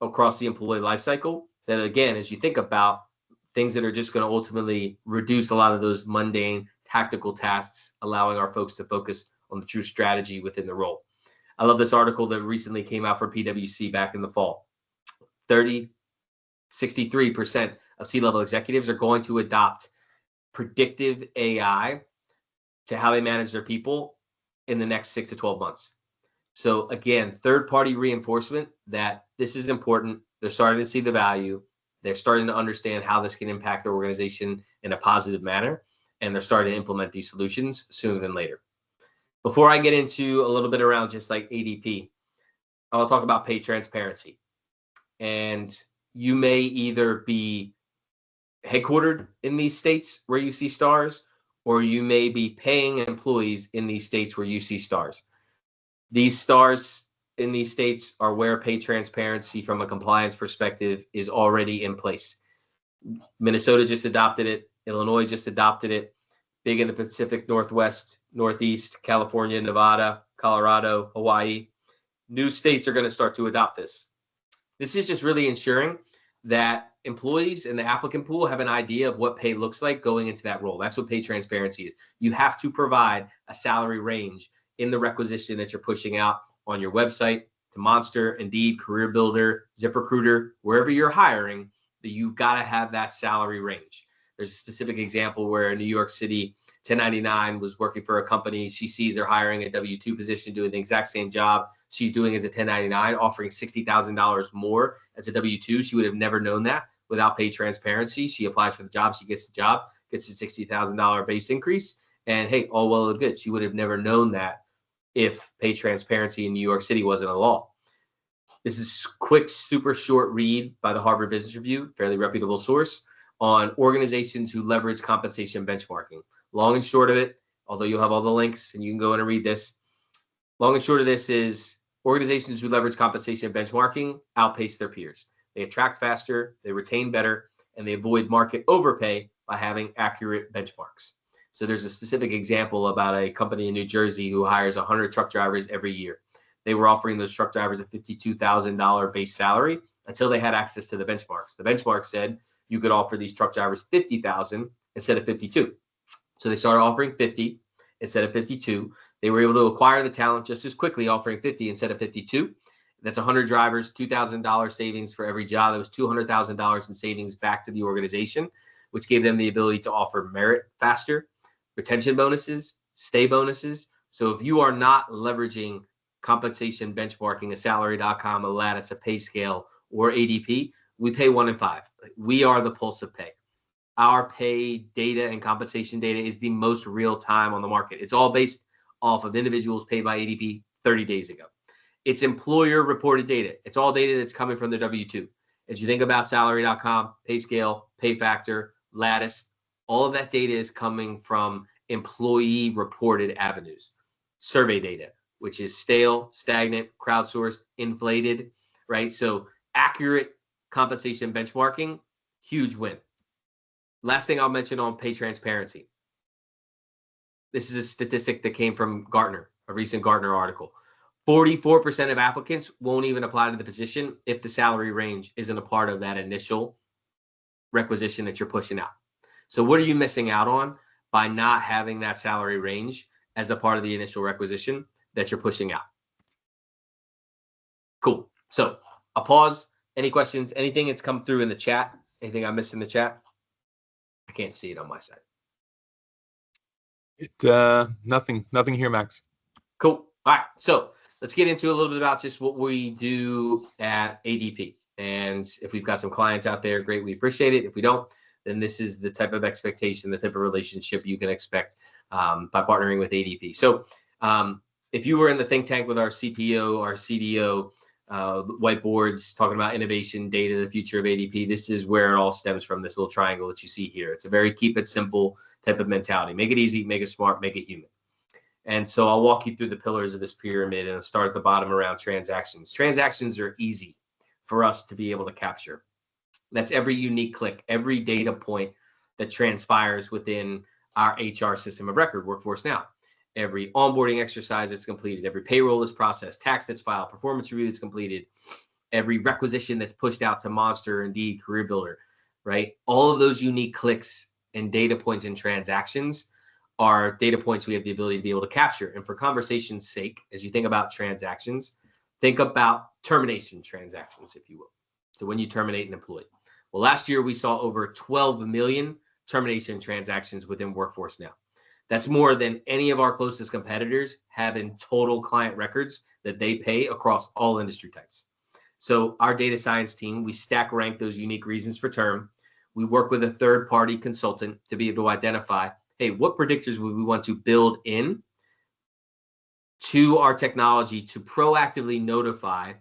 across the employee lifecycle that, again, as you think about things that are just going to ultimately reduce a lot of those mundane tactical tasks, allowing our folks to focus on the true strategy within the role. I love this article that recently came out from PwC back in the fall. 63% of C-level executives are going to adopt predictive AI to how they manage their people in the next 6 to 12 months. So again, third-party reinforcement that this is important. They're starting to see the value. They're starting to understand how this can impact their organization in a positive manner, and they're starting to implement these solutions sooner than later. Before I get into a little bit around just like ADP, I'll talk about pay transparency. And you may either be headquartered in these states where you see stars, or you may be paying employees in these states where you see stars. These stars in these states are where pay transparency from a compliance perspective is already in place. Minnesota just adopted it. Illinois just adopted it. Big in the Pacific Northwest, Northeast, California, Nevada, Colorado, Hawaii. New states are going to start to adopt this. This is just really ensuring that employees in the applicant pool have an idea of what pay looks like going into that role. That's what pay transparency is. You have to provide a salary range in the requisition that you're pushing out on your website to Monster, Indeed, Career Builder, ZipRecruiter, wherever you're hiring, that you've got to have that salary range. There's a specific example where a New York City 1099 was working for a company. She sees they're hiring a W-2 position doing the exact same job she's doing as a 1099, offering $60,000 more as a W-2. She would have never known that without pay transparency. She applies for the job. She gets the job, gets a $60,000 base increase. And hey, all well and good. She would have never known that if pay transparency in New York City wasn't a law. This is quick, super short read by the Harvard Business Review, fairly reputable source, on organizations who leverage compensation benchmarking. Long and short of it, although you'll have all the links and you can go in and read this, long and short of this is organizations who leverage compensation benchmarking outpace their peers. They attract faster, they retain better, and they avoid market overpay by having accurate benchmarks. So there's a specific example about a company in New Jersey who hires 100 truck drivers every year. They were offering those truck drivers a $52,000 base salary until they had access to the benchmarks. The benchmark said you could offer these truck drivers $50,000 instead of $52,000. So they started offering 50 instead of 52. They were able to acquire the talent just as quickly, offering 50 instead of 52. That's 100 drivers, $2,000 savings for every job. That was $200,000 in savings back to the organization, which gave them the ability to offer merit faster, retention bonuses, stay bonuses. So if you are not leveraging compensation benchmarking, a salary.com, a Lattice, a PayScale, or ADP, we pay 1 in 5. We are the pulse of pay. Our pay data and compensation data is the most real time on the market. It's all based off of individuals paid by ADP 30 days ago. It's employer reported data. It's all data that's coming from their W-2. As you think about salary.com, PayScale, PayFactor, Lattice, all of that data is coming from employee reported avenues. Survey data, which is stale, stagnant, crowdsourced, inflated, right? So accurate compensation benchmarking, huge win. Last thing I'll mention on pay transparency. This is a statistic that came from Gartner, a recent Gartner article. 44% of applicants won't even apply to the position if the salary range isn't a part of that initial requisition that you're pushing out. So what are you missing out on by not having that salary range as a part of the initial requisition that you're pushing out? Cool. So I'll pause. Any questions? Anything that's come through in the chat? Anything I missed in the chat? I can't see it on my side. Nothing here, Max. Cool. All right. So let's get into a little bit about just what we do at ADP. And if we've got some clients out there, great. We appreciate it. If we don't, then this is the type of expectation, the type of relationship you can expect by partnering with ADP. So if you were in the think tank with our CPO, our CDO, whiteboards talking about innovation, data, the future of ADP, this is where it all stems from, this little triangle that you see here. It's a very keep it simple type of mentality. Make it easy, make it smart, make it human. And so I'll walk you through the pillars of this pyramid and I'll start at the bottom around transactions. Transactions are easy for us to be able to capture. That's every unique click, every data point that transpires within our HR system of record, Workforce Now. Every onboarding exercise that's completed, every payroll is processed, tax that's filed, performance review that's completed, every requisition that's pushed out to Monster, Indeed, Career Builder, right? All of those unique clicks and data points and transactions are data points we have the ability to be able to capture. And for conversation's sake, as you think about transactions, think about termination transactions, if you will. So when you terminate an employee. Well, last year we saw over 12 million termination transactions within Workforce Now. That's more than any of our closest competitors have in total client records that they pay across all industry types. So our data science team, we stack rank those unique reasons for term. We work with a third-party consultant to be able to identify, hey, what predictors would we want to build in to our technology to proactively notify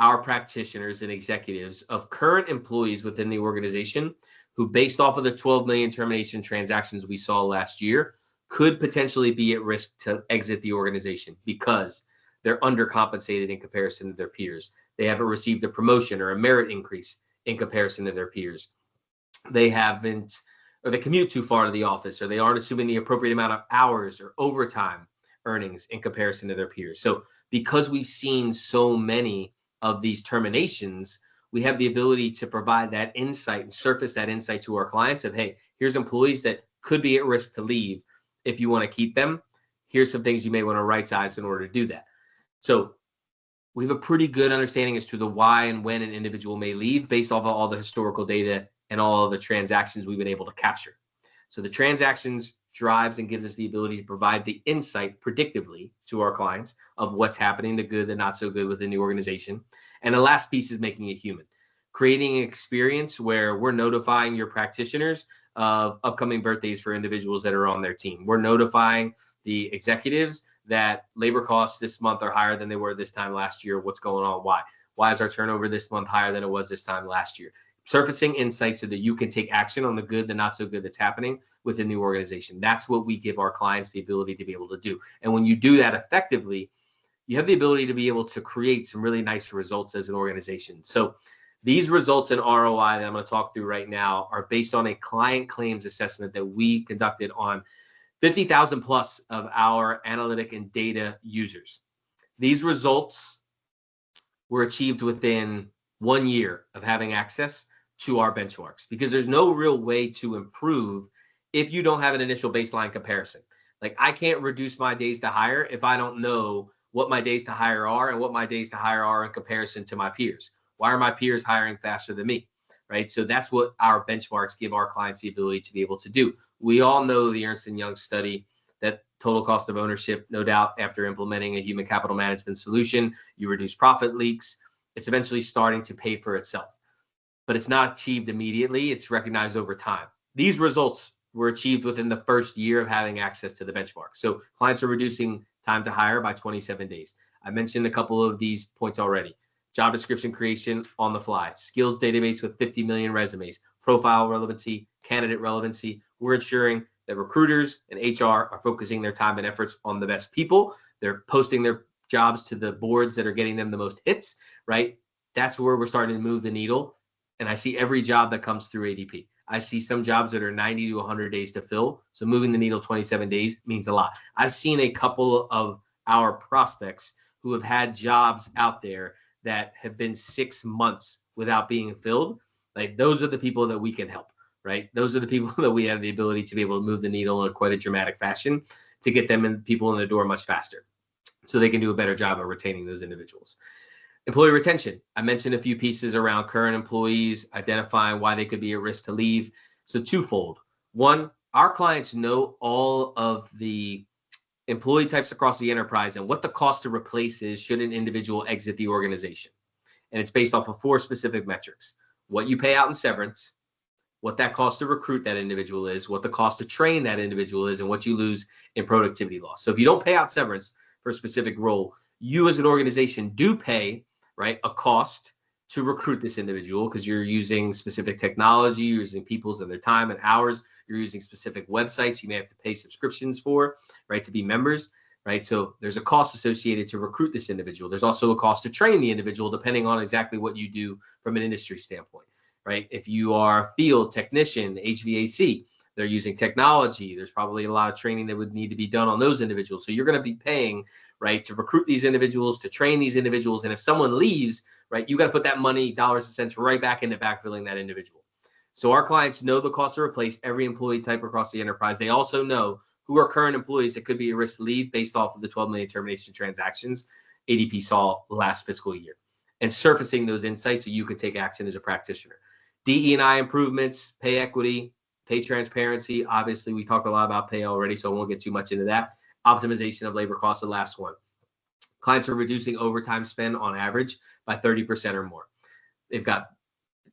our practitioners and executives of current employees within the organization who, based off of the 12 million termination transactions we saw last year, could potentially be at risk to exit the organization because they're undercompensated in comparison to their peers. They haven't received a promotion or a merit increase in comparison to their peers. They haven't, or they commute too far to the office, or they aren't assuming the appropriate amount of hours or overtime earnings in comparison to their peers. So because we've seen so many of these terminations, we have the ability to provide that insight and surface that insight to our clients of, hey, here's employees that could be at risk to leave. If you want to keep them, here's some things you may want to right size in order to do that. So we have a pretty good understanding as to the why and when an individual may leave based off of all the historical data and all of the transactions we've been able to capture. So the transactions drives and gives us the ability to provide the insight predictively to our clients of what's happening, the good, the not so good within the organization. And the last piece is making it human, creating an experience where we're notifying your practitioners of upcoming birthdays for individuals that are on their team. We're notifying the executives that labor costs this month are higher than they were this time last year. What's going on? Why? Why is our turnover this month higher than it was this time last year? Surfacing insights so that you can take action on the good, the not so good that's happening within the organization. That's what we give our clients the ability to be able to do. And when you do that effectively, you have the ability to be able to create some really nice results as an organization. So these results in ROI that I'm going to talk through right now are based on a client claims assessment that we conducted on 50,000 plus of our analytic and data users. These results were achieved within 1 year of having access to our benchmarks, because there's no real way to improve if you don't have an initial baseline comparison. Like, I can't reduce my days to hire if I don't know what my days to hire are and what my days to hire are in comparison to my peers. Why are my peers hiring faster than me? Right? So that's what our benchmarks give our clients the ability to be able to do. We all know the Ernst & Young study that total cost of ownership, no doubt, after implementing a human capital management solution, you reduce profit leaks. It's eventually starting to pay for itself, but it's not achieved immediately. It's recognized over time. These results were achieved within the first year of having access to the benchmark. So clients are reducing time to hire by 27 days. I mentioned a couple of these points already. Job description creation on the fly, skills database with 50 million resumes, profile relevancy, candidate relevancy. We're ensuring that recruiters and HR are focusing their time and efforts on the best people. They're posting their jobs to the boards that are getting them the most hits, right? That's where we're starting to move the needle. And I see every job that comes through ADP. I see some jobs that are 90 to 100 days to fill. So moving the needle 27 days means a lot. I've seen a couple of our prospects who have had jobs out there that have been 6 months without being filled. Like, those are the people that we can help, right? Those are the people that we have the ability to be able to move the needle in quite a dramatic fashion to get them and people in the door much faster, so they can do a better job of retaining those individuals. Employee retention. I mentioned a few pieces around current employees, identifying why they could be at risk to leave. So twofold. One, our clients know all of the employee types across the enterprise and what the cost to replace is should an individual exit the organization. And it's based off of 4 specific metrics: what you pay out in severance, what that cost to recruit that individual is, what the cost to train that individual is, and what you lose in productivity loss. So if you don't pay out severance for a specific role, you as an organization do pay, right, a cost to recruit this individual, because you're using specific technology, you're using people's and their time and hours, you're using specific websites you may have to pay subscriptions for, right, to be members, right? So there's a cost associated to recruit this individual. There's also a cost to train the individual, depending on exactly what you do from an industry standpoint, right? If you are a field technician, HVAC, they're using technology. There's probably a lot of training that would need to be done on those individuals. So you're going to be paying, right, to recruit these individuals, to train these individuals. And if someone leaves, right, you got to put that money, dollars and cents, right back into backfilling that individual. So our clients know the cost to replace every employee type across the enterprise. They also know who are current employees that could be at risk to leave based off of the 12 million termination transactions ADP saw last fiscal year, and surfacing those insights so you can take action as a practitioner. DE&I improvements, pay equity, pay transparency. Obviously, we talked a lot about pay already, so I won't get too much into that. Optimization of labor costs, the last one. Clients are reducing overtime spend on average by 30% or more. They've got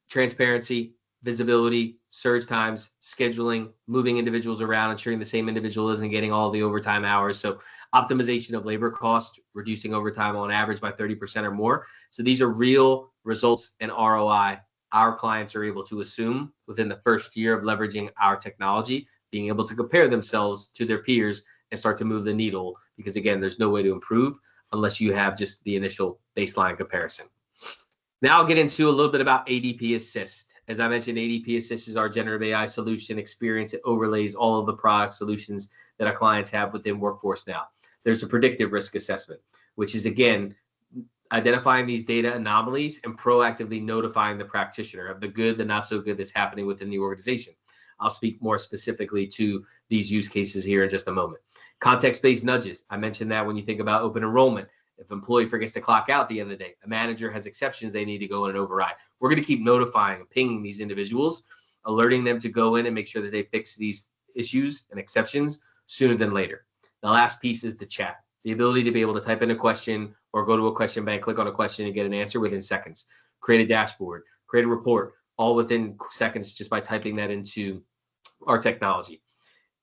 transparency, visibility, surge times, scheduling, moving individuals around, ensuring the same individual isn't getting all the overtime hours. So optimization of labor costs, reducing overtime on average by 30% or more. So these are real results and ROI our clients are able to assume within the first year of leveraging our technology, being able to compare themselves to their peers and start to move the needle. Because again, there's no way to improve unless you have just the initial baseline comparison. Now I'll get into a little bit about ADP Assist. As I mentioned, ADP Assist is our generative AI solution experience. It overlays all of the product solutions that our clients have within Workforce Now. There's a predictive risk assessment, which is, again, identifying these data anomalies and proactively notifying the practitioner of the good, the not so good that's happening within the organization. I'll speak more specifically to these use cases here in just a moment. Context-based nudges. I mentioned that when you think about open enrollment. If an employee forgets to clock out at the end of the day, a manager has exceptions they need to go in and override. We're going to keep notifying and pinging these individuals, alerting them to go in and make sure that they fix these issues and exceptions sooner than later. The last piece is the chat. The ability to be able to type in a question or go to a question bank, click on a question and get an answer within seconds. Create a dashboard, create a report, all within seconds just by typing that into our technology.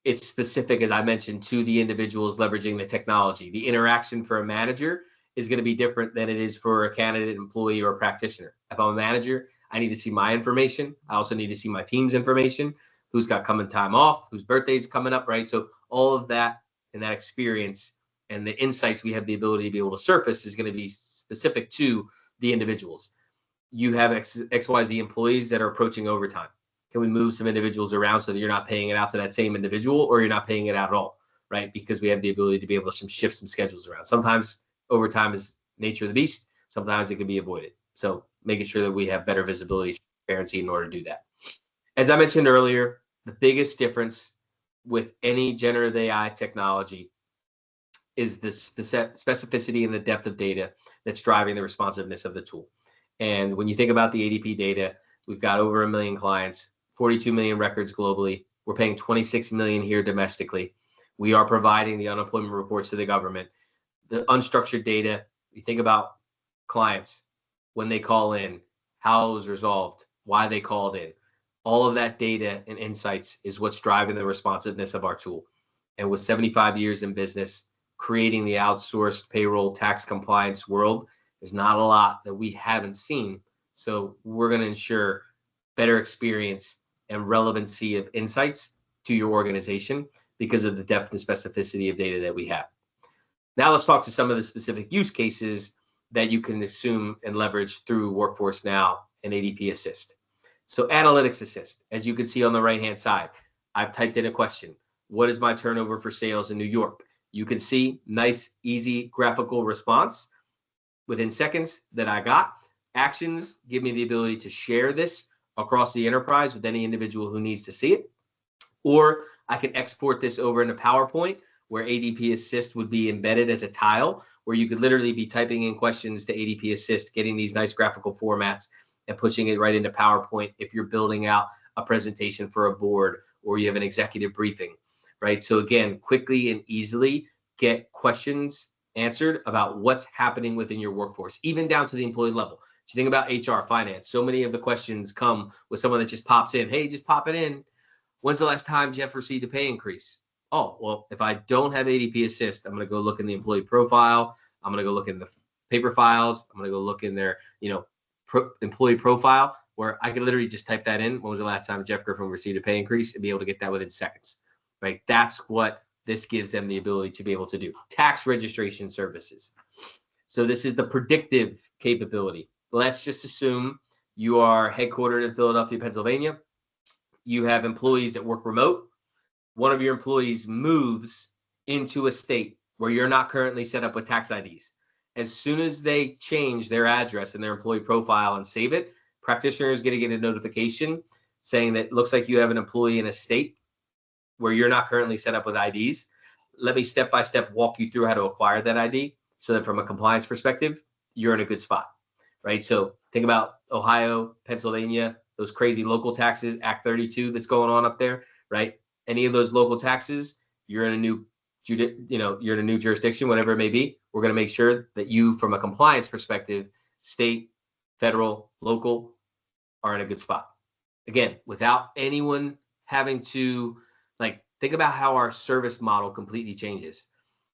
It's specific, as I mentioned, to the individuals leveraging the technology. The interaction for a manager is going to be different than it is for a candidate, employee, or a practitioner. If I'm a manager, I need to see my information. I also need to see my team's information, who's got coming time off, whose birthday's coming up, right? So all of that and that experience and the insights we have the ability to be able to surface is going to be specific to the individuals. You have XYZ employees that are approaching overtime. Can we move some individuals around so that you're not paying it out to that same individual, or you're not paying it out at all, right? Because we have the ability to be able to shift some schedules around. Sometimes overtime is nature of the beast. Sometimes it can be avoided. So making sure that we have better visibility, transparency in order to do that. As I mentioned earlier, the biggest difference with any generative AI technology is the specificity and the depth of data that's driving the responsiveness of the tool. And when you think about the ADP data, we've got over 1 million clients, 42 million records globally. We're paying 26 million here domestically. We are providing the unemployment reports to the government. The unstructured data, you think about clients, when they call in, how it was resolved, why they called in. All of that data and insights is what's driving the responsiveness of our tool. And with 75 years in business, creating the outsourced payroll tax compliance world, there's not a lot that we haven't seen. So we're going to ensure better experience and relevancy of insights to your organization because of the depth and specificity of data that we have. Now let's talk to some of the specific use cases that you can assume and leverage through Workforce Now and ADP Assist. So Analytics Assist, as you can see on the right-hand side, I've typed in a question. What is my turnover for sales in New York? You can see nice, easy graphical response within seconds that I got. Actions give me the ability to share this across the enterprise with any individual who needs to see it. Or I can export this over into PowerPoint where ADP Assist would be embedded as a tile where you could literally be typing in questions to ADP Assist, getting these nice graphical formats and pushing it right into PowerPoint if you're building out a presentation for a board or you have an executive briefing, right? So again, quickly and easily get questions answered about what's happening within your workforce, even down to the employee level. So you think about HR, finance, so many of the questions come with someone that just pops in, hey, just pop it in. When's the last time Jeff received a pay increase? Oh, well, if I don't have ADP Assist, I'm going to go look in the employee profile. I'm going to go look in the paper files. I'm going to go look in their, employee profile where I can literally just type that in. When was the last time Jeff Griffin received a pay increase and be able to get that within seconds, right? That's what this gives them the ability to be able to do. Tax registration services. So this is the predictive capability. Let's just assume you are headquartered in Philadelphia, Pennsylvania. You have employees that work remote. One of your employees moves into a state where you're not currently set up with tax IDs. As soon as they change their address in their employee profile and save it, practitioner is going to get a notification saying that it looks like you have an employee in a state where you're not currently set up with IDs. Let me step-by-step walk you through how to acquire that ID so that from a compliance perspective, you're in a good spot, right? So think about Ohio, Pennsylvania, those crazy local taxes, Act 32 that's going on up there, right? Any of those local taxes, you're in a new you're in a new jurisdiction, whatever it may be. We're going to make sure that you, from a compliance perspective, state, federal, local, are in a good spot. Again, without anyone having to think about how our service model completely changes,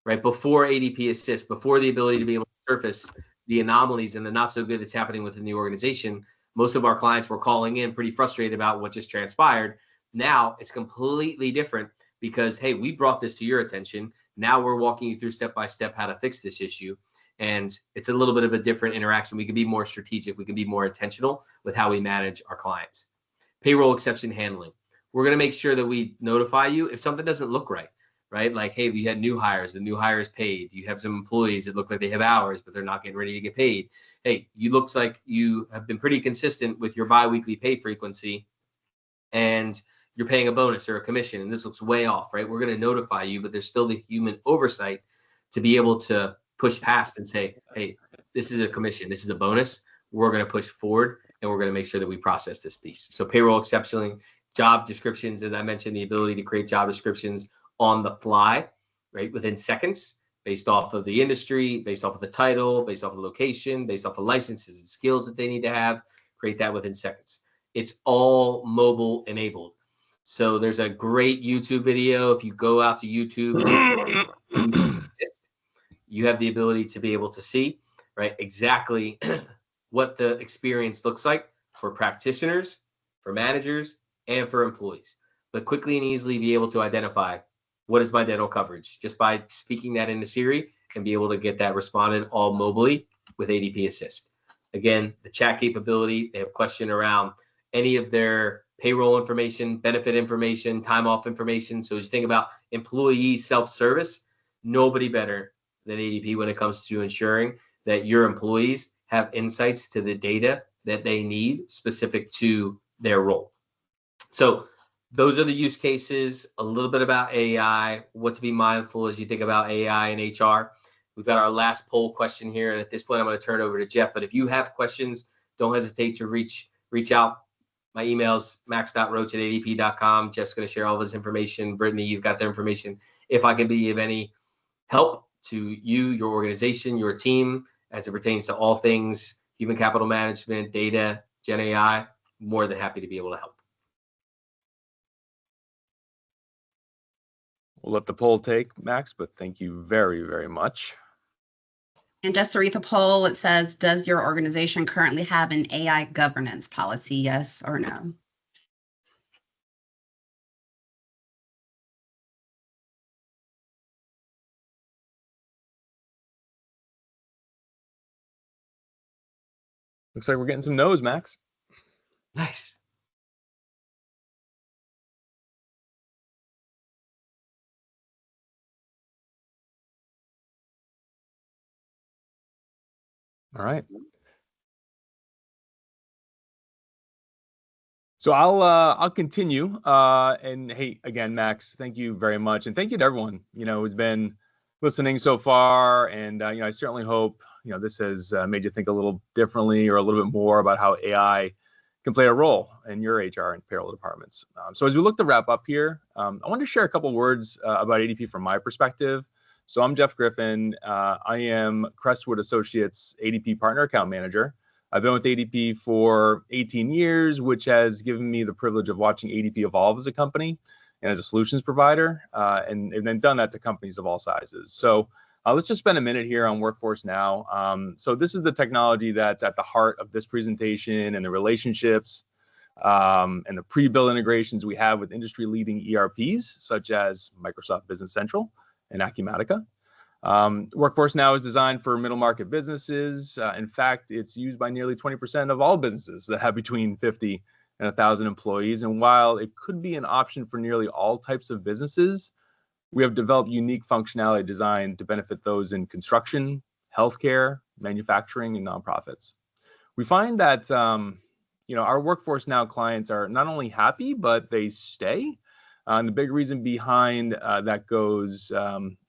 right? Before ADP Assist, before the ability to be able to surface the anomalies and the not so good that's happening within the organization, most of our clients were calling in pretty frustrated about what just transpired. Now it's completely different because, hey, we brought this to your attention. Now we're walking you through step by step how to fix this issue. And it's a little bit of a different interaction. We can be more strategic. We can be more intentional with how we manage our clients. Payroll exception handling. We're going to make sure that we notify you if something doesn't look right, right? Like, hey, you had new hires, the new hire is paid. You have some employees that look like they have hours, but they're not getting ready to get paid. Hey, you looks like you have been pretty consistent with your biweekly pay frequency and you're paying a bonus or a commission, and this looks way off, right? We're going to notify you, but there's still the human oversight to be able to push past and say, hey, this is a commission, this is a bonus. We're going to push forward and we're going to make sure that we process this piece. So payroll exceptionally, job descriptions, as I mentioned, the ability to create job descriptions on the fly, right, within seconds, based off of the industry, based off of the title, based off of the location, based off of licenses and skills that they need to have, create that within seconds. It's all mobile enabled. So there's a great YouTube video. If you go out to YouTube, you have the ability to be able to see, right, exactly what the experience looks like for practitioners, for managers, and for employees, but quickly and easily be able to identify what is my dental coverage just by speaking that into Siri and be able to get that responded all mobily with ADP Assist. Again, the chat capability, they have a question around any of their payroll information, benefit information, time off information. So as you think about employee self-service, nobody better than ADP when it comes to ensuring that your employees have insights to the data that they need specific to their role. So those are the use cases, a little bit about AI, what to be mindful as you think about AI and HR. We've got our last poll question here. And at this point, I'm going to turn it over to Jeff. But if you have questions, don't hesitate to reach out. My email's max.roach@adp.com. Jeff's going to share all of his information. Brittany, you've got their information. If I can be of any help to you, your organization, your team, as it pertains to all things human capital management, data, Gen AI, more than happy to be able to help. We'll let the poll take, Max, but thank you very, very much. And just to read the poll, it says, does your organization currently have an AI governance policy, yes or no? Looks like we're getting some no's, Max. Nice. All right. So I'll continue. And hey, again, Max, thank you very much, and thank you to everyone who's been listening so far. And I certainly hope this has made you think a little differently or a little bit more about how AI can play a role in your HR and payroll departments. So as we look to wrap up here, I want to share a couple words about ADP from my perspective. So I'm Jeff Griffin. I am Crestwood Associates ADP Partner Account Manager. I've been with ADP for 18 years, which has given me the privilege of watching ADP evolve as a company and as a solutions provider, and then done that to companies of all sizes. So let's just spend a minute here on Workforce Now. So this is the technology that's at the heart of this presentation and the relationships and the pre-built integrations we have with industry-leading ERPs, such as Microsoft Business Central and Acumatica. Workforce Now is designed for middle market businesses. In fact, it's used by nearly 20% of all businesses that have between 50 and 1,000 employees. And while it could be an option for nearly all types of businesses, we have developed unique functionality designed to benefit those in construction, healthcare, manufacturing, and nonprofits. We find that our Workforce Now clients are not only happy, but they stay. And the big reason behind that goes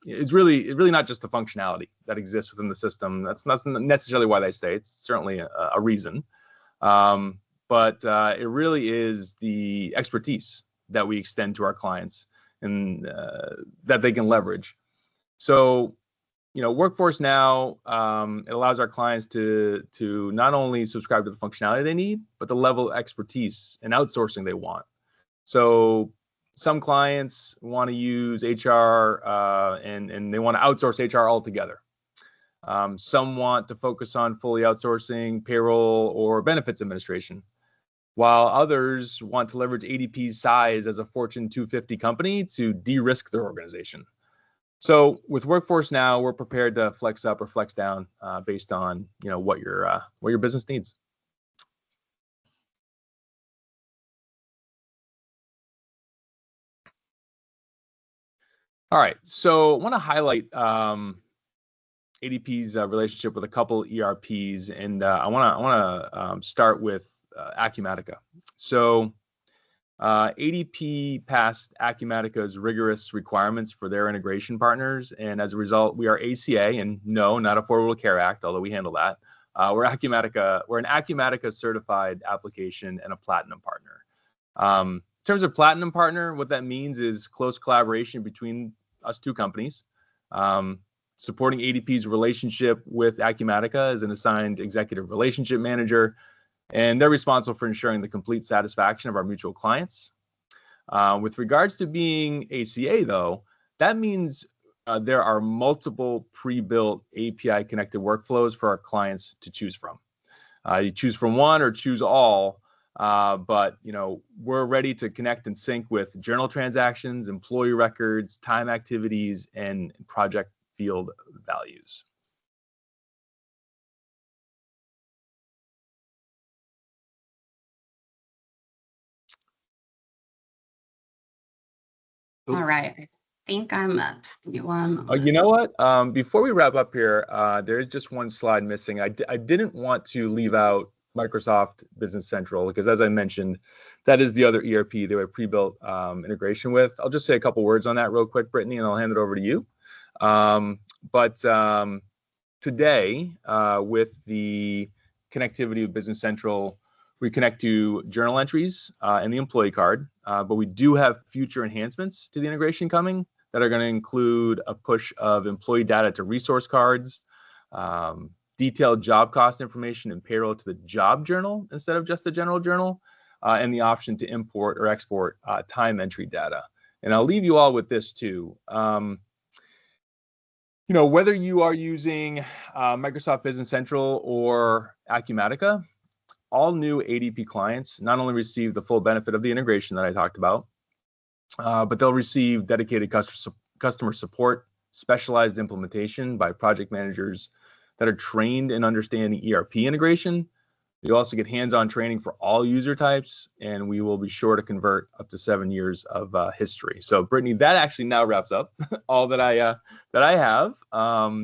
is really not just the functionality that exists within the system. That's not necessarily why they stay. It's certainly a reason. But but it really is the expertise that we extend to our clients and that they can leverage. So, Workforce Now, it allows our clients to not only subscribe to the functionality they need, but the level of expertise and outsourcing they want. So some clients want to use HR and they want to outsource HR altogether. Some want to focus on fully outsourcing payroll or benefits administration, while others want to leverage ADP's size as a Fortune 250 company to de-risk their organization. So with Workforce Now, we're prepared to flex up or flex down based on what your business needs. All right, so I want to highlight ADP's relationship with a couple ERPs, and I want to start with Acumatica. So ADP passed Acumatica's rigorous requirements for their integration partners, and as a result, we are ACA, and no, not Affordable Care Act, although we handle that. We're an Acumatica certified application and a platinum partner. In terms of platinum partner, what that means is close collaboration between us two companies. Supporting ADP's relationship with Acumatica as an assigned executive relationship manager, and they're responsible for ensuring the complete satisfaction of our mutual clients. With regards to being ACA, though, that means there are multiple pre-built API-connected workflows for our clients to choose from. You choose from one or choose all, but we're ready to connect and sync with journal transactions, employee records, time activities, and project field values. All right. I think I'm up. You know what? Before we wrap up here, there is just one slide missing. I didn't want to leave out Microsoft Business Central because, as I mentioned, that is the other ERP they have pre-built integration with. I'll just say a couple words on that real quick, Brittany, and I'll hand it over to you. But today, with the connectivity with Business Central, we connect to journal entries and the employee card, but we do have future enhancements to the integration coming that are going to include a push of employee data to resource cards, detailed job cost information and payroll to the job journal instead of just the general journal, and the option to import or export time entry data. And I'll leave you all with this too. Whether you are using Microsoft Business Central or Acumatica, all new ADP clients not only receive the full benefit of the integration that I talked about, but they'll receive dedicated customer support, specialized implementation by project managers that are trained in understanding ERP integration. You also get hands-on training for all user types, and we will be sure to convert up to 7 years of history. So, Brittany, that actually now wraps up all that I have.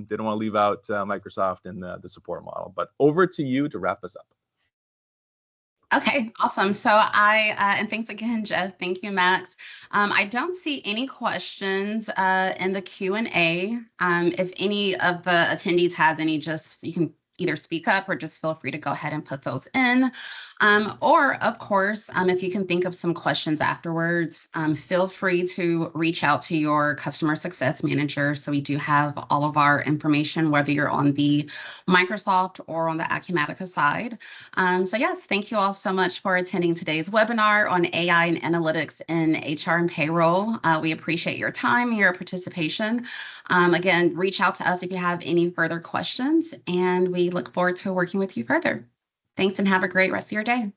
Didn't want to leave out Microsoft and the support model, but over to you to wrap us up. Okay, awesome. So and thanks again, Jeff. Thank you, Max. I don't see any questions in the Q&A. If any of the attendees has any, you can either speak up or just feel free to go ahead and put those in. Or, of course, if you can think of some questions afterwards, feel free to reach out to your customer success manager. So we do have all of our information, whether you're on the Microsoft or on the Acumatica side. So yes, thank you all so much for attending today's webinar on AI and analytics in HR and payroll. We appreciate your time, your participation. Again, reach out to us if you have any further questions, and we look forward to working with you further. Thanks and have a great rest of your day.